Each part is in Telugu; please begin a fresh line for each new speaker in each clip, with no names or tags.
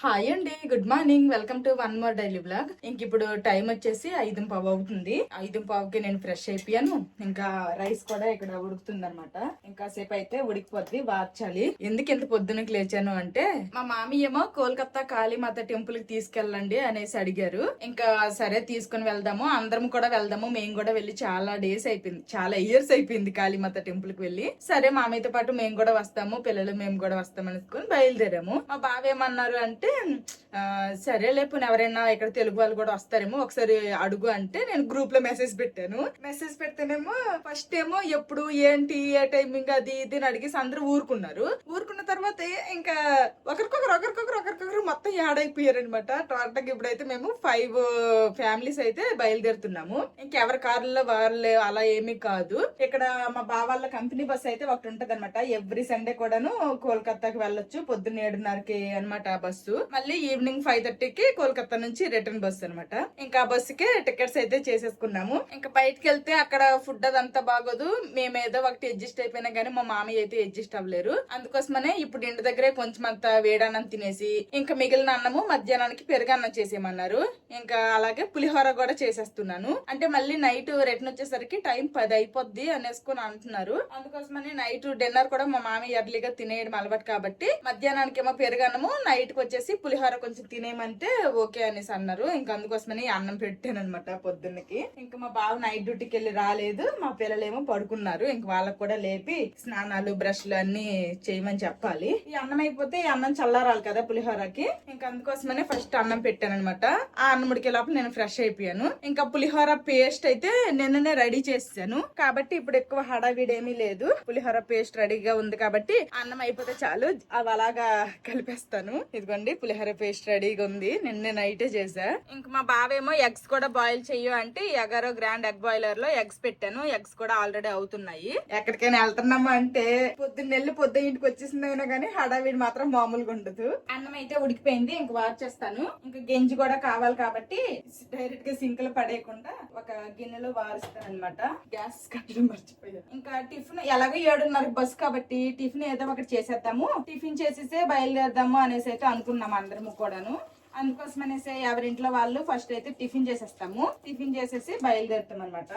హాయ్ అండి, good morning. Welcome to one more daily blog. ఇంక ఇప్పుడు టైం వచ్చేసి 5:15 అవుతుంది. 5:15కి నేను ఫ్రెష్ అయిపోయాను. ఇంకా రైస్ కూడా ఇక్కడ ఉడుకుతుంది అనమాట. ఇంకా సేపు అయితే ఉడికిపోద్ది, వార్చాలి. ఎందుకు ఇంత పొద్దునకి లేచాను అంటే, మా మామీ ఏమో కోల్కతా కాళీమాత టెంపుల్ కి తీసుకెళ్ళండి అనేసి అడిగారు. ఇంకా సరే తీసుకుని వెళ్దాము, అందరం కూడా వెళ్దాము. మేము కూడా వెళ్ళి చాలా డేస్ అయిపోయింది, చాలా ఇయర్స్ అయిపోయింది కాళీమాత టెంపుల్ కి వెళ్ళి. సరే మామయ్యతో పాటు మేము కూడా వస్తాము, పిల్లలు మేము కూడా వస్తాం అనుకుని బయలుదేరాము. మా బావ ఏమన్నారు అంటే, సరేలే పోనీ ఎవరైనా ఇక్కడ తెలుగు వాళ్ళు కూడా వస్తారేమో ఒకసారి అడుగు అంటే, నేను గ్రూప్ లో మెసేజ్ పెట్టాను. మెసేజ్ పెడితేనేమో ఫస్ట్ ఏమో ఎప్పుడు ఏంటి ఏ టైమింగ్ అది ఇది అని అడిగేసి అందరూ ఊరుకున్న తర్వాత ఇంకా ఒకరికొకరు మొత్తం యాడ్ అయిపోయారు అనమాట. టోటల్గా ఇప్పుడైతే మేము 5 ఫ్యామిలీస్ అయితే బయలుదేరుతున్నాము. ఇంకెవరి కార్లలో వాళ్ళు అలా ఏమీ కాదు. ఇక్కడ మా బావ వాళ్ళ కంపెనీ బస్ అయితే ఒకటి ఉంటది అనమాట. ఎవ్రీ సండే కూడాను కోల్కతాకి వెళ్ళొచ్చు. పొద్దున్న 7:30కి అనమాట బస్సు. మళ్ళీ ఈవినింగ్ 5:30కి కోల్కతా నుంచి రిటర్న్ బస్సు అనమాట. ఇంకా బస్సుకి టికెట్స్ అయితే చేసేసుకున్నాము. ఇంకా బయటకు వెళ్తే అక్కడ ఫుడ్ అదంతా బాగోదు. మేమేదో ఒకటి అడ్జస్ట్ అయిపోయినా గానీ మా మామయ్య అయితే అడ్జస్ట్ అవ్వలేరు. అందుకోసమనే ఇప్పుడు ఇంటి దగ్గరే కొంచెం అంత వేడన్నం తినేసి ఇంకా మిగిలిన అన్నము మధ్యాహ్నానికి పెరుగన్నం చేసేయమన్నారు. ఇంకా అలాగే పులిహోర కూడా చేసేస్తున్నాను. అంటే మళ్ళీ నైట్ రిటర్న్ వచ్చేసరికి టైం 10 అయిపోద్ది అనేసుకుని అంటున్నారు. అందుకోసమని నైట్ డిన్నర్ కూడా మా మామయ్య ఎర్లీగా తినేయడం అలవాటు కాబట్టి మధ్యాహ్నానికి ఏమో పెరుగన్నము, నైట్ కి వచ్చేసి పులిహోర కొంచెం తినేయమంటే ఓకే అనేసి అన్నారు. ఇంకా అందుకోసమని అన్నం పెట్టాను అనమాట పొద్దున్నకి. ఇంకా మా బావ నైట్ డ్యూటీకి వెళ్ళి రాలేదు. మా పిల్లలేమో పడుకున్నారు. ఇంక వాళ్ళకు కూడా లేపి స్నానాలు బ్రష్లు అన్ని చేయమని చెప్పాలి. ఈ అన్నం అయిపోతే ఈ అన్నం చల్లారాలి కదా పులిహోరకి. ఇంకా అందుకోసమనే ఫస్ట్ అన్నం పెట్టాను అనమాట. ఆ అన్నం ఉడికే లోపల నేను ఫ్రెష్ అయిపోయాను. ఇంకా పులిహోర పేస్ట్ అయితే నిన్ననే రెడీ చేసాను కాబట్టి ఇప్పుడు ఎక్కువ హడావిడేమీ లేదు. పులిహోర పేస్ట్ రెడీగా ఉంది కాబట్టి అన్నం అయిపోతే చాలు అవి అలాగా కలిపేస్తాను. ఇదిగోండి పులిహోర పేస్ట్ రెడీగా ఉంది, నిన్న నైటే చేసా. ఇంక మా బావేమో ఎగ్స్ కూడా బాయిల్ చెయ్యు అంటే ఎగారో గ్రాండ్ ఎగ్ బాయిలర్ లో ఎగ్స్ పెట్టాను. ఎగ్స్ కూడా ఆల్రెడీ అవుతున్నాయి. ఎక్కడికైనా వెళ్తున్నామా అంటే పొద్దున్న ఇంటికి వచ్చేసింది అయినా కానీ హడావిడి మాత్రం మామూలుగా ఉండదు. అన్నం అయితే ఉడికిపోయింది, ఇంక వార్చేస్తాను. ఇంకా గెంజి కూడా కావాలి కాబట్టి డైరెక్ట్ గా సింక్ లో పడేయకుండా ఒక గిన్నెలో వారుస్తాను అనమాట. గ్యాస్ కట్టడం మర్చిపోయాను. ఇంకా టిఫిన్ ఎలాగో 7:30 బస్ కాబట్టి టిఫిన్ ఏదో ఒకటి చేసేద్దాము, టిఫిన్ చేసేసే బయలుదేరదాము అనేసి అయితే అనుకున్నాము అందరము కూడాను. అందుకోసమనేసి ఎవరింట్లో వాళ్ళు ఫస్ట్ అయితే టిఫిన్ చేసేస్తాము. టిఫిన్ చేసేసి బయలుదేరుతాం అనమాట.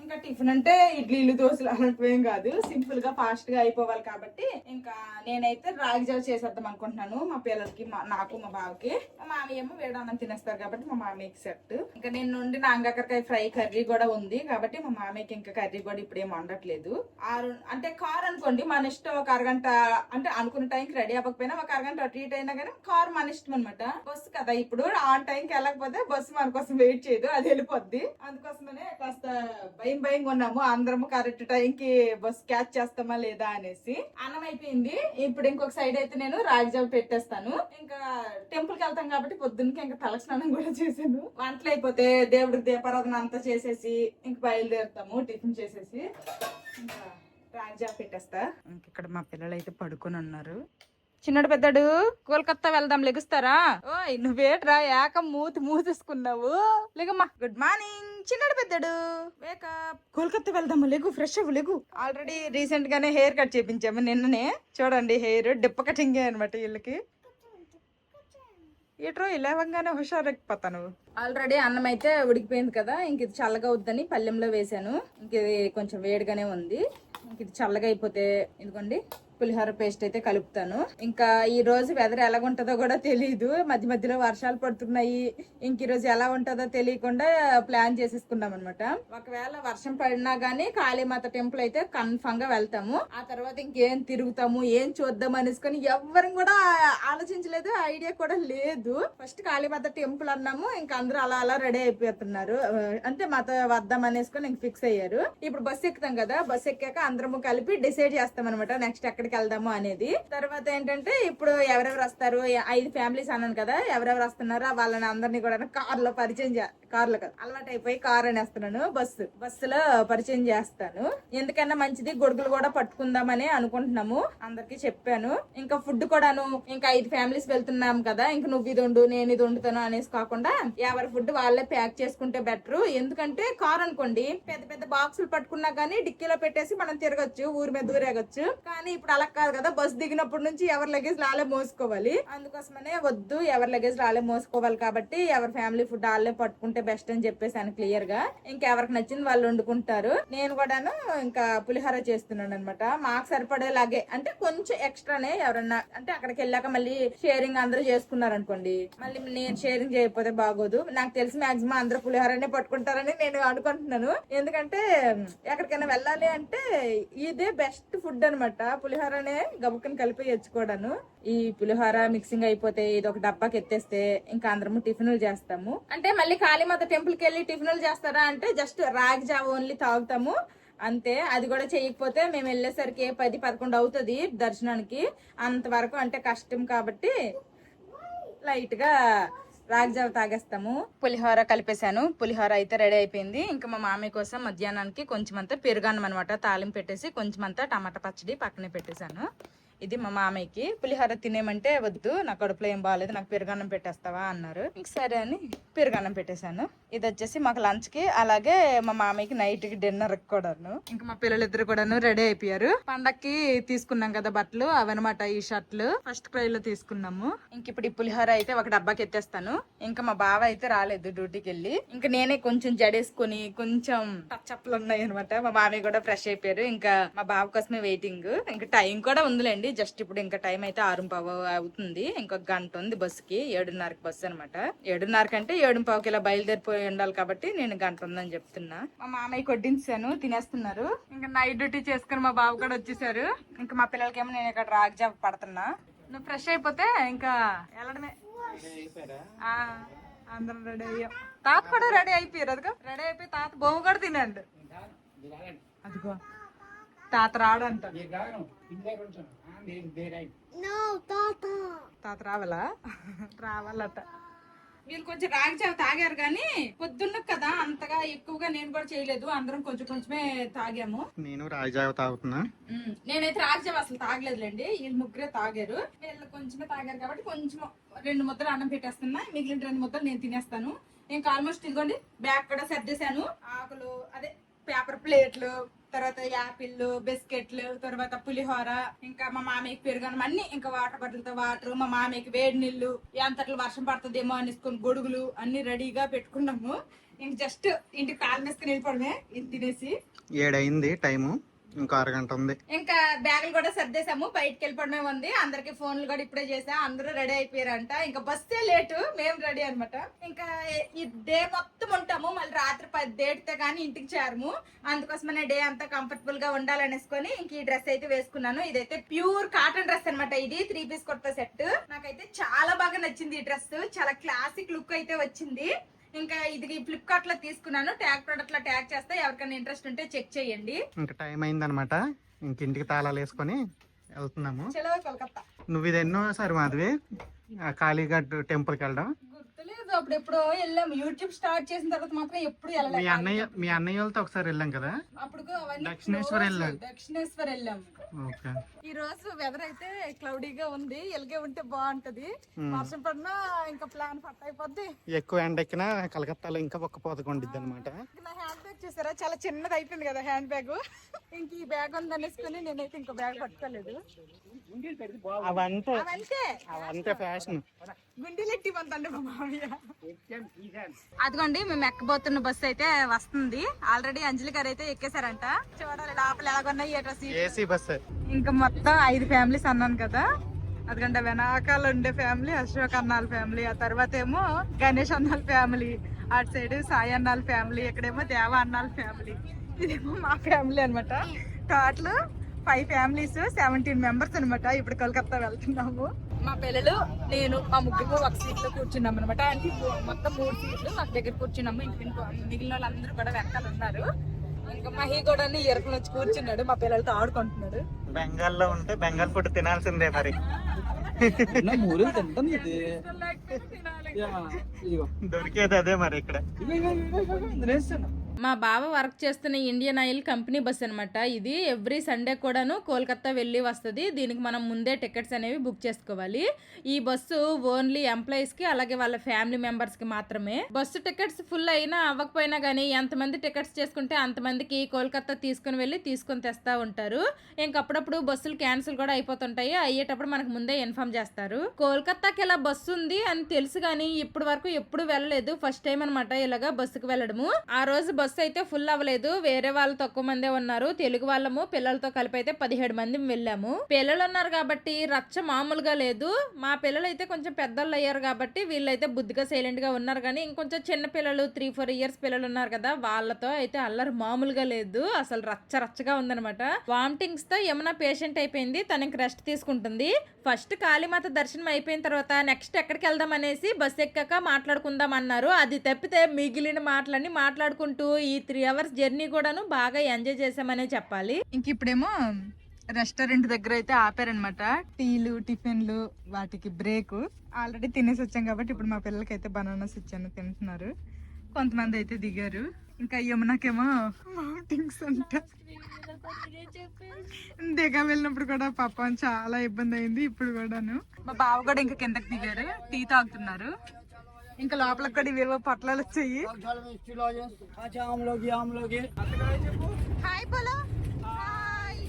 ఇంకా టిఫిన్ అంటే ఇడ్లీలు దోశలు అలాంటివేం కాదు, సింపుల్ గా ఫాస్ట్ గా అయిపోవాలి కాబట్టి ఇంకా నేనైతే రాగి జావ చేసేద్దాం అనుకుంటున్నాను. మా పిల్లలకి నాకు మా బావకి. మా మామయ్య ఏమో వేడన్నం తినేస్తారు కాబట్టి మా మామయ్యకి సెట్. ఇంకా నేను నుండి నాంగాకరకాయ ఫ్రై కర్రీ కూడా ఉంది కాబట్టి మా మామయ్యకి ఇంకా కర్రీ కూడా ఇప్పుడు ఏం వండట్లేదు. అంటే కార్ అనుకోండి మన ఇష్టం. ఒక అరగంట అంటే అనుకున్న టైంకి రెడీ అవ్వకపోయినా ఒక అరగంట అటు ఇటు అయినా కానీ కార్ మన ఇష్టం అనమాట. బస్సు కదా, ఇప్పుడు ఆన్ టైంకి వెళ్ళకపోతే బస్సు మన కోసం వెయిట్ చేయదు, అది వెళ్ళిపోద్ది. అందుకోసమనే కాస్త భయంగా ఉన్నాము అందరము కరెక్ట్ టైంకి బస్ క్యాచ్ చేస్తామా లేదా అనేసి. అన్నం అయిపోయింది, ఇప్పుడు ఇంకొక సైడ్ అయితే నేను రాగి జావ పెట్టేస్తాను. ఇంకా టెంపుల్ కి వెళ్తాం కాబట్టి పొద్దున్నకి ఇంకా తల స్నానం కూడా చేశాను. వంటలు అయిపోతే దేవుడికి దీపారాధన అంతా చేసేసి ఇంక బయలుదేరుతాము. టిఫిన్ చేసేసి ఇంకా రాగి జావ పెట్టేస్తా. ఇంక ఇక్కడ మా పిల్లలు అయితే పడుకొని ఉన్నారు. చిన్నడు పెద్దడు కోల్కతా వెళ్దాం లెగుస్తారా? ఓయ్ నువ్వేట్రా ఏకం మూతేసుకున్నావు? లేగమ్మా. గుడ్ మార్నింగ్ చిన్నడు పెద్దడు, వేకప్. కోల్కతా వెళ్దాము, లెగు, ఫ్రెష్ అవ్వు, లెగు. ఆల్రెడీ రీసెంట్ గానే హెయిర్ కట్ చేపించాము నిన్ననే. చూడండి హెయిర్ డిప్ప కటింగ్ అనమాట వీళ్ళకి. ఏట్రో ఇలావంగానే హుషారెక్కిపోతాను. ఆల్రెడీ అన్నం అయితే ఉడికిపోయింది కదా, ఇంక ఇది చల్లగా వద్దని పల్లెంలో వేసాను. ఇంక ఇది కొంచెం వేడిగానే ఉంది. ఇంక ఇది చల్లగా అయిపోతే ఇదిగోండి పులిహోర పేస్ట్ అయితే కలుపుతాను. ఇంకా ఈ రోజు వెదర్ ఎలాగుంటుందో కూడా తెలియదు, మధ్య మధ్యలో వర్షాలు పడుతున్నాయి. ఇంక ఈ రోజు ఎలా ఉంటుందో తెలియకుండా ప్లాన్ చేసేసుకున్నాం అనమాట. ఒకవేళ వర్షం పడినా గానీ కాళీమాత టెంపుల్ అయితే కన్ఫర్మ్ గా వెళ్తాము. ఆ తర్వాత ఇంకేం తిరుగుతాము ఏం చూద్దాం అనేసుకొని ఎవ్వరం కూడా ఆలోచించలేదు, ఐడియా కూడా లేదు. ఫస్ట్ కాళీమాత టెంపుల్ అన్నాము, ఇంకా అందరూ అలా రెడీ అయిపోతున్నారు. అంటే మాత వద్దాం అనేసుకొని ఇంక ఫిక్స్ అయ్యారు. ఇప్పుడు బస్సు ఎక్కుతాం కదా, బస్సు ఎక్కాక అందరము కలిపి డిసైడ్ చేస్తాం అనమాట నెక్స్ట్ ఎక్కడికి వెళ్దాము అనేది. తర్వాత ఏంటంటే ఇప్పుడు ఎవరెవరు వస్తారు, 5 ఫ్యామిలీస్ అన్నాను కదా, ఎవరెవరు వస్తున్నారో వాళ్ళని అందరినీ కూడా కార్లో కదా అలవాటు అయిపోయి కార్ అనేస్తున్నాను. బస్సులో పరిచయం చేస్తాను. ఎందుకన్నా మంచిది, గొడుగులు కూడా పట్టుకుందామని అనుకుంటున్నాము. అందరికి చెప్పాను. ఇంకా ఫుడ్ కూడాను ఇంకా 5 ఫ్యామిలీస్ వెళ్తున్నాం కదా, ఇంకా నువ్వు ఇది వండు నేను ఇది వండుతాను అనేసి కాకుండా ఎవరి ఫుడ్ వాళ్ళే ప్యాక్ చేసుకుంటే బెటర్. ఎందుకంటే కార్ అనుకోండి పెద్ద పెద్ద బాక్సులు పట్టుకున్నా కానీ డిక్కీలో పెట్టేసి మనం తిరగచ్చు, ఊరి మీద దూరేగచ్చు. కానీ ఇప్పుడు అలా కాదు కదా, బస్ దిగినప్పటి నుంచి ఎవరి లగేజ్ వాళ్ళే మోసుకోవాలి. అందుకోసమనే వద్దు, ఎవరి లగేజ్ వాళ్ళే మోసుకోవాలి కాబట్టి ఎవరి ఫ్యామిలీ ఫుడ్ వాళ్ళే పట్టుకుంటే బెస్ట్ అని చెప్పేసాను క్లియర్ గా. ఇంకా ఎవరికి నచ్చింది వాళ్ళు వండుకుంటారు. నేను కూడాను ఇంకా పులిహోర చేస్తున్నాను అనమాట. మాకు సరిపడేలాగే అంటే కొంచెం ఎక్స్ట్రానే. ఎవరన్నా అంటే అక్కడికి వెళ్ళాక మళ్ళీ షేరింగ్ అందరూ చేసుకున్నారు అనుకోండి, మళ్ళీ నేను షేరింగ్ చేయకపోతే బాగోదు. నాకు తెలిసి మాక్సిమం అందరూ పులిహోరనే పట్టుకుంటారని నేను అనుకుంటున్నాను. ఎందుకంటే ఎక్కడికైనా వెళ్ళాలి అంటే ఇదే బెస్ట్ ఫుడ్ అనమాట. పులిహోరనే గబుక్కని కలిపి తెచ్చుకోవడాను. ఈ పులిహోర మిక్సింగ్ అయిపోతే ఇది ఒక డబ్బాకి ఎత్తేస్తే ఇంకా అందరము టిఫిన్లు చేస్తాము. అంటే మళ్ళీ కాళీమాత టెంపుల్ కి వెళ్ళి టిఫిన్లు చేస్తారా అంటే జస్ట్ రాగి జావ ఓన్లీ తాగుతాము అంతే. అది కూడా చేయకపోతే మేము వెళ్ళేసరికి 10-11 అవుతుంది దర్శనానికి. అంతవరకు అంటే కష్టం కాబట్టి లైట్ గా రాగిజావ తాగేస్తాము. పులిహోర కలిపేశాను. పులిహోర అయితే రెడీ అయిపోయింది. ఇంకా మా మామయ్య కోసం మధ్యాహ్నానికి కొంచెం అంతా పెరుగన్నం అనమాట తాలింపు పెట్టేసి కొంచెం అంతా టమాటా పచ్చడి పక్కనే పెట్టేశాను. ఇది మా మామయ్యకి. పులిహోర తినేమంటే వద్దు, నా కడుపులో ఏం బాగాలేదు, నాకు పెరుగన్నం పెట్టేస్తావా అన్నారు. ఇంక సరే అని పెరుగన్నం పెట్టేశాను. ఇది వచ్చేసి మాకు లంచ్ కి, అలాగే మా మామయ్యకి నైట్ కి డిన్నర్ కూడాను. ఇంకా మా పిల్లలిద్దరు కూడాను రెడీ అయిపోయారు. పండక్కి తీసుకున్నాం కదా బట్టలు, అవన్నమాట ఈ షర్ట్లు ఫస్ట్ క్రై లో తీసుకున్నాము. ఇంక ఇప్పుడు ఈ పులిహోర అయితే ఒక డబ్బాకి ఎత్తేస్తాను. ఇంకా మా బావ అయితే రాలేదు డ్యూటీకి వెళ్ళి. ఇంకా నేనే కొంచెం జడేసుకుని కొంచెం టచ్అప్లు ఉన్నాయి అనమాట. మా మామయ్య కూడా ఫ్రెష్ అయిపోయారు. ఇంకా మా బావ కోసమే వెయిటింగ్. ఇంకా టైం కూడా ఉందిలేండి. జస్ట్ ఇప్పుడు ఇంకా టైం అయితే 6:15 అవుతుంది. ఇంకొక గంట ఉంది బస్సుకి. 7:30కి బస్సు అనమాట. 7:30 అంటే 7:15 ఇలా బయలుదేరిపోయి ఉండాలి కాబట్టి నేను గంట ఉందని చెప్తున్నా. మా మామయ్య కొట్టించాను, తినేస్తున్నారు. ఇంకా నైట్ డ్యూటీ చేసుకుని మా బావ కూడా వచ్చేసారు. ఇంకా మా పిల్లలకేమో నేను ఇక్కడ రాగి జావ పడుతున్నా. నువ్వు ఫ్రెష్ అయిపోతే ఇంకా వెళ్ళడమే. అందరం రెడీ అయ్యాం. తాత కూడా రెడీ అయిపోయారు. అదిగో రెడీ అయిపోయి తాత బొమ్మ కూడా తినండి. అదిగో తాత రాడంట. తాత రావాలట. వీళ్ళు కొంచెం రాగి జావ తాగారు కానీ పొద్దున్న కదా అంతగా ఎక్కువగా నేను కూడా చేయలేదు. అందరం కొంచెం కొంచెమే తాగాము.
నేను రాగి జావ తాగుతున్నా.
నేనైతే రాగి జావ అసలు తాగలేదులేండి. వీళ్ళు ముగ్గురే తాగారు. వీళ్ళు కొంచెమే తాగారు కాబట్టి కొంచెం 2 ముద్దలు అన్నం పెట్టేస్తున్నా. మిగిలిన 2 ముద్దలు నేను తినేస్తాను. ఇంకా ఆల్మోస్ట్ ఇదిగోండి బ్యాగ్ కూడా సర్దేశాను. ఆకులు అదే పేపర్ ప్లేట్లు, తర్వాత యాపిల్, బిస్కెట్లు, తర్వాత పులిహోర, ఇంకా మా మామయ్యకి పెరుగన్నం అన్ని, ఇంకా వాటర్ బాటిల్తో వాటర్, మా మామయ్యకి వేడి నీళ్లు, ఎంతట్లో వర్షం పడుతుందేమో అనేసుకొని గొడుగులు అన్ని రెడీగా పెట్టుకున్నాము. ఇంక జస్ట్ ఇంటికి తాళం వేసుకుని వెళ్ళిపోవడమే. ఇది తినేసి
7 అయింది టైము. ఇంకా 6 గంట ఉంది.
ఇంకా బ్యాగులు కూడా సర్దేశాము. బయటకి వెళ్ళిపోవడమే ఉంది. అందరికి ఫోన్లు కూడా ఇప్పుడే చేసా. అందరూ రెడీ అయిపోయారంట. ఇంకా బస్సే లేటు, మేము రెడీ అనమాట. ఇంకా ఈ డే మొత్తం ఉంటాము. మళ్ళీ రాత్రి 10 దాటితే గానీ ఇంటికి చేరము. అందుకోసమనే డే అంతా కంఫర్టబుల్ గా ఉండాలనేసుకొని ఇంక ఈ డ్రెస్ అయితే వేసుకున్నాను. ఇదైతే ప్యూర్ కాటన్ డ్రెస్ అనమాట. ఇది 3 పీస్ కుర్తా సెట్. నాకైతే చాలా బాగా నచ్చింది ఈ డ్రెస్. చాలా క్లాసిక్ లుక్ అయితే వచ్చింది. ఇంకా ఇది ఫ్లిప్కార్ట్ లో తీసుకున్నాను. ట్యాగ్ ప్రొడక్ట్ లో ట్యాగ్ చేస్తే ఎవరికైనా ఇంట్రెస్ట్ ఉంటే చెక్ చేయండి.
ఇంకా టైం అయిందనమాట. ఇంక ఇంటికి తాళాలు వేసుకొని వెళ్తున్నాము.
చలో కోల్కతా.
నువ్వు ఇది ఎన్నోసారి మాధవి కాళీఘాట్ టెంపుల్ కి వెళ్ళడం?
గుర్తులేదు. అప్పుడు ఎప్పుడో వెళ్ళాము. యూట్యూబ్ స్టార్ట్ చేసిన తర్వాత మాత్రం ఎప్పుడు వెళ్ళలేదు.
మీ అన్నయ్య వాళ్ళతో ఒకసారి వెళ్ళాం కదా,
అప్పుడు
దక్షిణేశ్వర్
వెళ్ళాం. ఈ రోజు వెదర్ అయితే క్లౌడీగా ఉంది. ఎలాగే ఉంటే బాగుంటది. వర్షం పడినా ఇంకా ప్లాన్ ఫట్ అయిపోద్ది.
ఎక్కువ ఎండ ఎక్కినా కలకత్తాలో ఇంకా ఒక్క పోతకొండిద్ది అనమాట.
నా హ్యాండ్ బ్యాగ్ చూసారా, చాలా చిన్నది అయిపోయింది కదా హ్యాండ్ బ్యాగ్. ఇంక ఈ బ్యాగ్ ఉంది అనేసుకుని నేనైతే ఇంకో బ్యాగ్ పట్టుకోలేదు.
అవంతే ఫ్యాషన్.
గుండెలెట్టి పంతండి మా మామయ్య. అదిగోండి మేము ఎక్కబోతున్న బస్సు అయితే వస్తుంది. ఆల్రెడీ అంజలి గారు అయితే ఎక్కేసారంట. చూడాలి లోపల ఎలాగొన్నాయి
ఏసీ బస్సు.
ఇంకా మొత్తం 5 ఫ్యామిలీస్ అన్నాను కదా. అదిగంటే వెనకాల ఉండే ఫ్యామిలీ అశోక్ అన్నాల ఫ్యామిలీ, ఆ తర్వాత ఏమో గణేష్ అన్నాల ఫ్యామిలీ, అటు సైడ్ సాయి అన్నాల ఫ్యామిలీ, ఇక్కడేమో దేవ అన్నాల ఫ్యామిలీ, ఇదేమో మా ఫ్యామిలీ అనమాట. టోటల్ 5 ఫ్యామిలీస్ 17 మెంబర్స్ అనమాట. ఇప్పుడు కోల్కతా వెళ్తున్నాము. మా పిల్లలు నేను మా ముగ్గురు ఒక సీట్ లో కూర్చున్నాం అనమాట. అంటే మొత్తం 3 సీట్లు నాకు దగ్గర కూర్చున్నాము. ఇంక మిగిలిన వాళ్ళందరూ కూడా వెనకాల ఉన్నారు. ఇంకా మహి కూడా ఎరుకులు వచ్చి కూర్చున్నాడు. మా పిల్లలతో ఆడుకుంటున్నాడు.
బెంగాల్లో ఉంటే బెంగాల్ ఫుడ్ తినాల్సిందే మరి.
మూడు తింటాను ఇది ఇదిగో
దొరికేది అదే మరి ఇక్కడ.
తినేస్తాను.
మా బావ వర్క్ చేస్తున్న ఇండియన్ ఆయిల్ కంపెనీ బస్ అనమాట. ఇది ఎవ్రీ సండే కూడాను కోల్కతా వెళ్ళి వస్తుంది. దీనికి మనం ముందే టికెట్స్ అనేవి బుక్ చేసుకోవాలి. ఈ బస్సు ఓన్లీ ఎంప్లాయీస్ కి అలాగే వాళ్ళ ఫ్యామిలీ మెంబర్స్ కి మాత్రమే. బస్సు టికెట్స్ ఫుల్ అయినా అవ్వకపోయినా గానీ ఎంతమంది టికెట్స్ చేసుకుంటే అంతమందికి కోల్కతా తీసుకొని తెస్తా ఉంటారు. ఇంకప్పుడప్పుడు బస్సులు క్యాన్సిల్ కూడా అయిపోతుంటాయి. అయ్యేటప్పుడు మనకు ముందే ఇన్ఫార్మ్ చేస్తారు. కోల్కతాకి ఇలా బస్సు ఉంది అని తెలుసు గానీ ఇప్పటి వరకు ఎప్పుడు వెళ్ళలేదు. ఫస్ట్ టైం అనమాట ఇలాగా బస్సుకు వెళ్ళడము. ఆ రోజు బస్సు అయితే ఫుల్ అవ్వలేదు. వేరే వాళ్ళు తక్కువ మందే ఉన్నారు. తెలుగు వాళ్ళము పిల్లలతో కలిపి అయితే 17 మంది వెళ్ళాము. పిల్లలు ఉన్నారు కాబట్టి రచ్చ మామూలుగా లేదు. మా పిల్లలు అయితే కొంచెం పెద్దలు అయ్యారు కాబట్టి వీళ్ళైతే బుద్ధిగా సైలెంట్ గా ఉన్నారు. కానీ ఇంకొంచెం చిన్న పిల్లలు 3-4 ఇయర్స్ పిల్లలు ఉన్నారు కదా, వాళ్ళతో అయితే అల్లరి మామూలుగా లేదు. అసలు రచ్చగా ఉందనమాట. వామిటింగ్స్ తో ఏమన్నా పేషెంట్ అయిపోయింది. తనకి రెస్ట్ తీసుకుంటుంది. ఫస్ట్ కాళీమాత దర్శనం అయిపోయిన తర్వాత నెక్స్ట్ ఎక్కడికి వెళ్దాం అనేసి బస్ ఎక్కాక మాట్లాడుకుందాం అన్నారు. అది తప్పితే మిగిలిన మాటలన్నీ మాట్లాడుకుంటూ ఈ 3 hours జర్నీ కూడాను బాగా ఎంజాయ్ చేసామనే చెప్పాలి. ఇంక ఇప్పుడేమో రెస్టారెంట్ దగ్గర అయితే ఆపారనమాట. టీలు టిఫిన్లు వాటికి బ్రేక్. ఆల్రెడీ తినేసి వచ్చాం కాబట్టి ఇప్పుడు మా పిల్లలకి అయితే బనానాస్ ఇచ్చాను, తింటున్నారు. కొంతమంది అయితే దిగారు. ఇంకా యమునకేమో మౌంటింగ్స్ అంట. దిగా వెళ్ళినప్పుడు కూడా పాపం చాలా ఇబ్బంది అయింది. ఇప్పుడు కూడాను మా బావ కూడా ఇంకా కిందకి దిగారు, టీ తాగుతున్నారు. ఇంకా లోపలికి కూడా ఇవేవో పొట్లాలు వచ్చాయి. హాయ్ బోలో. హాయ్.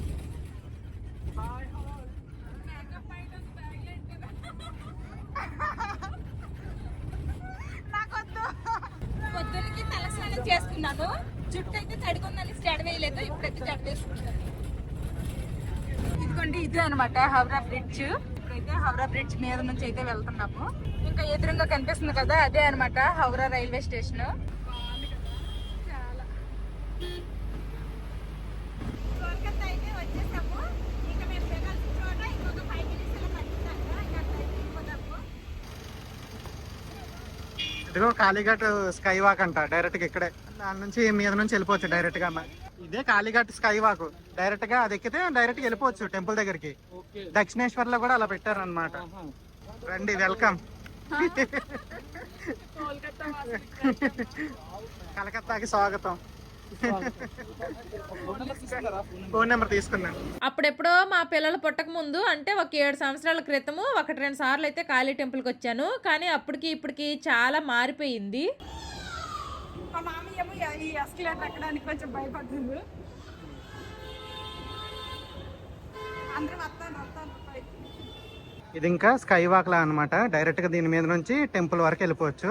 నాకొద్దు. పొద్దున్నకి తలస్నానం చేసుకున్నాను. జుట్టు అయితే తడుకుందని జడ వేయలేదు. ఇప్పుడైతే జడ వేసుకుంటాను. ఇదిగోండి ఇదే అనమాట హౌరా బ్రిడ్జ్. ఇప్పుడైతే హౌరా బ్రిడ్జ్ మీద నుంచి అయితే వెళ్తున్నాము. ఇంకా ఎదురుగా కనిపిస్తుంది కదా, అదే అనమాట హౌరా రైల్వే స్టేషన్. చాలా కోల్కతా అయితే వచ్చేసాము. ఇంకా మేము దిగాల్సిన చోట ఇంకొక 5 minutes లో పడుతుందంట. ఇంకా వెళ్ళిపోతాము.
ఇదిగో కాళీఘాట్ స్కై వాక్ అంట. డైరెక్ట్ గా ఇక్కడే దాని నుంచి మీద నుంచి వెళ్ళిపోవచ్చు డైరెక్ట్ గా. ఇదే కాళీఘాట్ స్కై వాక్. డైరెక్ట్ గా అది ఎక్కితే డైరెక్ట్ గా వెళ్ళిపోవచ్చు టెంపుల్ దగ్గరికి. దక్షిణేశ్వర్ లో కూడా అలా పెట్టారు అనమాట. రండి, వెల్కమ్. కలకత్తాకి స్వాగతం. ఫోన్ నెంబర్ తీసుకున్నాను.
అప్పుడెప్పుడో మా పిల్లలు పుట్టక ముందు అంటే ఒక 7 సంవత్సరాల క్రితము 1-2 సార్లు అయితే కాళీ టెంపుల్ కి వచ్చాను. కానీ అప్పటికి ఇప్పటికి చాలా మారిపోయింది. మా మామయ్యేమో ఈ ఎస్కలేటర్ ఎక్కడానికి కొంచెం భయపడుతుంది. అందరూ వస్తాను.
ఇది ఇంకా స్కై వాక్ లా అనమాట. డైరెక్ట్ గా దీని మీద నుంచి టెంపుల్ వరకు వెళ్ళిపోవచ్చు.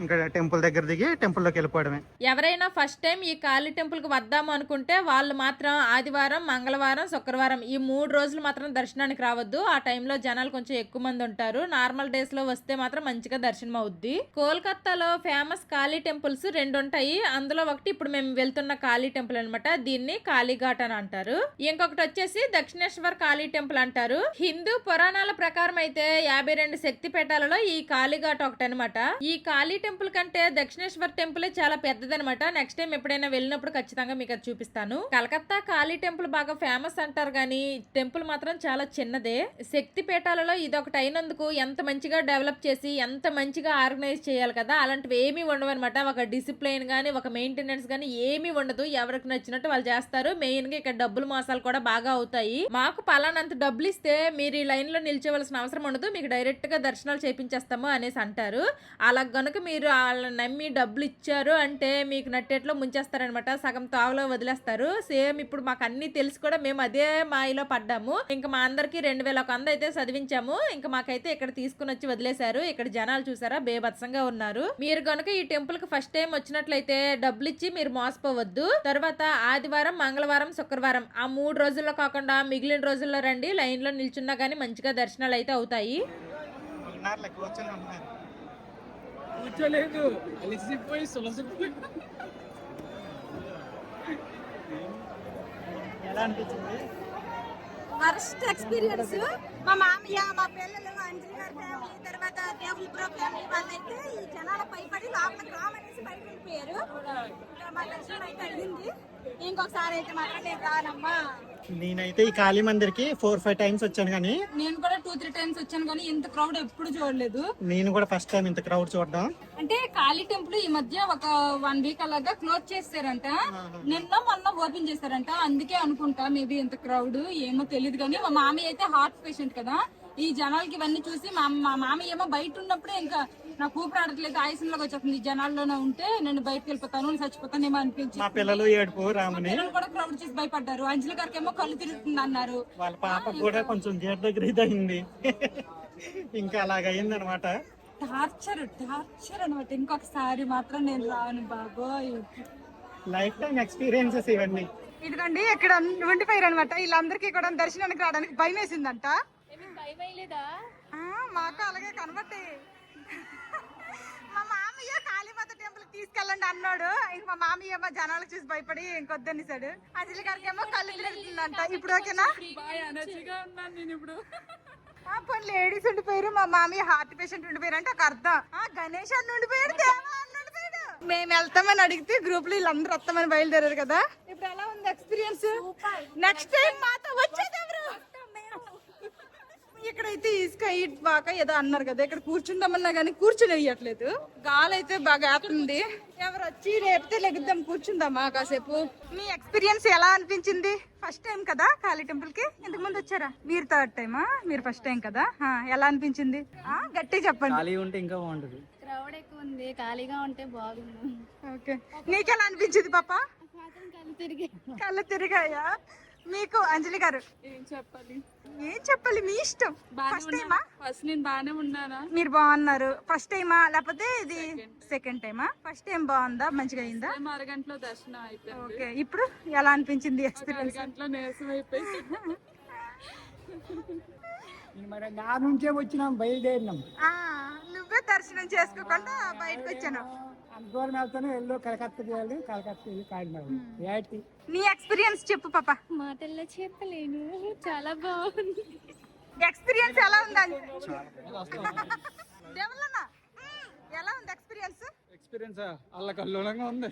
ఇంకా టెంపుల్ దగ్గర దిగి టెంపుల్లోకి వెళ్ళిపోవడమే.
ఎవరైనా ఫస్ట్ టైం ఈ కాళీ టెంపుల్ కి వద్దాము అనుకుంటే వాళ్ళు మాత్రం ఆదివారం, మంగళవారం, శుక్రవారం ఈ 3 రోజులు మాత్రం దర్శనానికి రావద్దు. ఆ టైంలో జనాలు కొంచెం ఎక్కువ మంది ఉంటారు. నార్మల్ డేస్ లో వస్తే మాత్రం మంచిగా దర్శనం అవుద్ది. కోల్కతాలో ఫేమస్ కాళీ టెంపుల్స్ 2 ఉంటాయి. అందులో ఒకటి ఇప్పుడు మేము వెళ్తున్న కాళీ టెంపుల్ అనమాట. దీన్ని కాళీఘాట్ అని అంటారు. ఇంకొకటి వచ్చేసి దక్షిణేశ్వర్ కాళీ టెంపుల్ అంటారు. హిందూ పురాణాల ప్రకారం అయితే 52 శక్తి పీఠాలలో ఈ కాళీఘాట్ ఒకటి అనమాట. ఈ కాళీ టెంపుల్ కంటే దక్షిణేశ్వర్ టెంపుల్ చాలా పెద్దదనమాట. నెక్స్ట్ టైం ఎప్పుడైనా వెళ్ళినప్పుడు ఖచ్చితంగా మీకు అది చూపిస్తాను. కలకత్తా కాళీ టెంపుల్ బాగా ఫేమస్ అంటారు కానీ టెంపుల్ మాత్రం చాలా చిన్నదే. శక్తి పీఠాలలో ఇదొకటి అయినందుకు ఎంత మంచిగా డెవలప్ చేసి ఎంత మంచిగా ఆర్గనైజ్ చేయాలి కదా, అలాంటివి ఏమీ ఉండవు అనమాట. ఒక డిసిప్లైన్ గానీ ఒక మెయింటెనెన్స్ గానీ ఏమీ ఉండదు. ఎవరికి నచ్చినట్టు వాళ్ళు చేస్తారు. మెయిన్ గా ఇక్కడ డబ్బులు మోసాలు కూడా బాగా అవుతాయి. మాకు పలానంత డబ్బులు ఇస్తే మీరు ఈ లైన్ లో నిల్చోవలసిన అవసరం ఉండదు, మీకు డైరెక్ట్ గా దర్శనాలు చేపించేస్తాము అనేసి అంటారు. అలా గనుక మీరు వాళ్ళని నమ్మి డబ్బులు ఇచ్చారు అంటే మీకు నట్టేట్లో ముంచేస్తారనమాట. సగం తావులో వదిలేస్తారు. సేమ్ ఇప్పుడు మాకు అన్ని తెలిసి కూడా మేము అదే మాయలో పడ్డాము. ఇంకా మా అందరికి 2100 అయితే చదివించాము. ఇంకా మాకైతే ఇక్కడ తీసుకుని వచ్చి వదిలేశారు. ఇక్కడ జనాలు చూసారా బేభత్సంగా ఉన్నారు. మీరు గనుక ఈ టెంపుల్ కి ఫస్ట్ టైం వచ్చినట్లయితే డబ్బులు ఇచ్చి మీరు మోసపోవద్దు. తర్వాత ఆదివారం, మంగళవారం, శుక్రవారం ఆ 3 రోజుల్లో కాకుండా మిగిలిన రోజుల్లో రండి. లైన్ లో నిల్చున్నా గానీ మంచిగా దర్శనాలు అయితే అవుతాయి.
కూర్చోలేదు, అలిసిపోయి సొలసిపోయి.
ఎలా అనిపించింది?
Worst experience. మా మామయ్య, మా పిల్లలు, అంజలి గారి ఫ్యామిలీ, తర్వాత దేవుల్ బ్రో ఫ్యామిలీ వాళ్ళైతే ఈ జనాల పైపడి లోపలికి రామనేసి బయట వెళ్ళిపోయారు. మా దర్శనం అయితే అయ్యింది. ఇంకొకసారి అయితే మాత్రం నేను రానమ్మా.
నేనైతే ఈ కాళీ మందిర్కి 4-5 టైమ్స్ వచ్చాను కానీ
నేను కూడా 2-3 టైమ్స్ వచ్చాను కానీ ఇంత క్రౌడ్ ఎప్పుడు చూడలేదు.
నేను కూడా ఫస్ట్ టైం ఇంత క్రౌడ్ చూడడం.
అంటే కాళీ టెంపుల్ ఈ మధ్య ఒక 1 వీక్ అలాగా క్లోజ్ చేస్తారంట. నిన్న మొన్న ఓపెన్ చేస్తారంట. అందుకే అనుకుంటా మేబీ ఇంత క్రౌడ్ ఏమో తెలియదు. కానీ మా మామయ్య అయితే హార్ట్ పేషెంట్ కదా, ఈ జనాలకి ఇవన్నీ చూసి మా మామయ్య ఏమో బయట ఉన్నప్పుడే ఇంకా నాకు ఊపిరి ఆడట్లేదు, ఆయుసంలోకి వచ్చేస్తుంది. ఈ జనాల్లోనే ఉంటే నేను బయటకు వెళ్ళిపోతాను, చచ్చిపోతాను ఏమో అనిపించి
మా పిల్లలు ఏడుపు రామని
పిల్లలు కూడా క్రౌడ్ చూసి భయపడ్డారు. అంజలి గారికి ఏమో కళ్ళు తిరుగుతుంది అన్నారు.
వాళ్ళ పాప కూడా కొంచెం గేట్ దగ్గర ఇదయింది. ఇంకా అలాగయింది అనమాట.
టార్చర్ అనమాట. ఇంకొకసారి మాత్రం నేను రాను బాబోయ్.
లైఫ్ టైం ఎక్స్పీరియన్సెస్ ఇవన్నీ.
ఇదిగోండి ఇక్కడ ఉండిపోయారు అనమాట. వీళ్ళందరికీ కూడా దర్శనానికి రావడానికి భయం వేసిందంట. మాకు అలాగే కనబట్టి మా మామయ్య కాళీమాత టెంపుల్ తీసుకెళ్ళండి అన్నాడు. ఇంక మా మామయ్య ఏమో జనాలకు చూసి భయపడి ఇంకొద్దనిసాడు. అంజలి గారికి ఏమో కళ్ళు తిరుగుతుందంట. ఇప్పుడు ఓకేనా? పోనీ లేడీస్ ఉండిపోయారు, మా మామయ్య హార్ట్ పేషెంట్ ఉండిపోయారు అంటే ఒక అర్థం. గణేష్ అన్న ఉండిపోయాడు, దేవా అన్న ఉండిపోయాడు. మేము వెళ్తామని అడిగితే గ్రూప్ లో వీళ్ళందరూ వస్తామని బయలుదేరారు కదా. ఇప్పుడు ఎలా ఉంది ఎక్స్పీరియన్స్? నెక్స్ట్ టైం మాతో వచ్చేది ఎవరు? ఇక్కడైతే ఇసుక హీట్ బాగా ఏదో అన్నారు కదా, ఇక్కడ కూర్చుందామన్నా కానీ కూర్చుని వేయట్లేదు. గాలి అయితే బాగా ఆపుతుంది. ఎవరు వచ్చి రేపితే లెగుద్దాం, కూర్చుందామా కాసేపు. మీ ఎక్స్పీరియన్స్ ఎలా అనిపించింది? ఫస్ట్ టైం కదా కాళీ టెంపుల్ కి? ఇంతకు ముందు వచ్చారా? మీరు థర్డ్ టైమా? మీరు ఫస్ట్ టైం కదా. ఎలా అనిపించింది? గట్టి చెప్పండి.
ఖాళీ ఉంటే ఇంకా బాగుంటది.
క్రౌడ్ ఎక్కువ ఉంది, ఖాళీగా ఉంటే బాగుంది.
ఓకే, నీకెలా అనిపించింది పాప? కళ్ళు తిరిగాయా మీకు? అంజలి గారు
ఏం
చెప్పాలి మీ ఇష్టం. ఫస్ట్ టైమా?
ఫస్ట్ నేను బాగానే ఉన్నానా?
మీరు బాగున్నారు. ఫస్ట్ టైమా లేకపోతే ఇది సెకండ్ టైమా? ఫస్ట్ టైం బాగుందా? మంచిగా అయిందా?
అరగంటలో దర్శనం అయిపోయింది.
ఓకే, ఇప్పుడు ఎలా అనిపించింది ఎక్స్పీరియన్స్?
అరగంటలో నీరసం అయిపోయింది.
మరి నా నుంచే వచ్చినాం, బయలుదేరినాం.
నువ్వే దర్శనం చేసుకోకుండా బయటకు వచ్చాను.
అంతవరం వెళ్తాను, వెళ్ళు కలకత్తాకి వెళ్ళి కలకత్తా వెళ్ళి కాడినాడు.
నీ ఎక్స్పీరియన్స్ చెప్పు పాప.
మాటల్లో చెప్పలేను, చాలా బాగుంది.
ఎక్స్పీరియన్స్ ఎలా ఉంది? దేవలన్న ఎలా ఉంది ఎక్స్పీరియన్స్?
ఎక్స్పీరియన్స్ అల్లకల్లోలంగా ఉంది.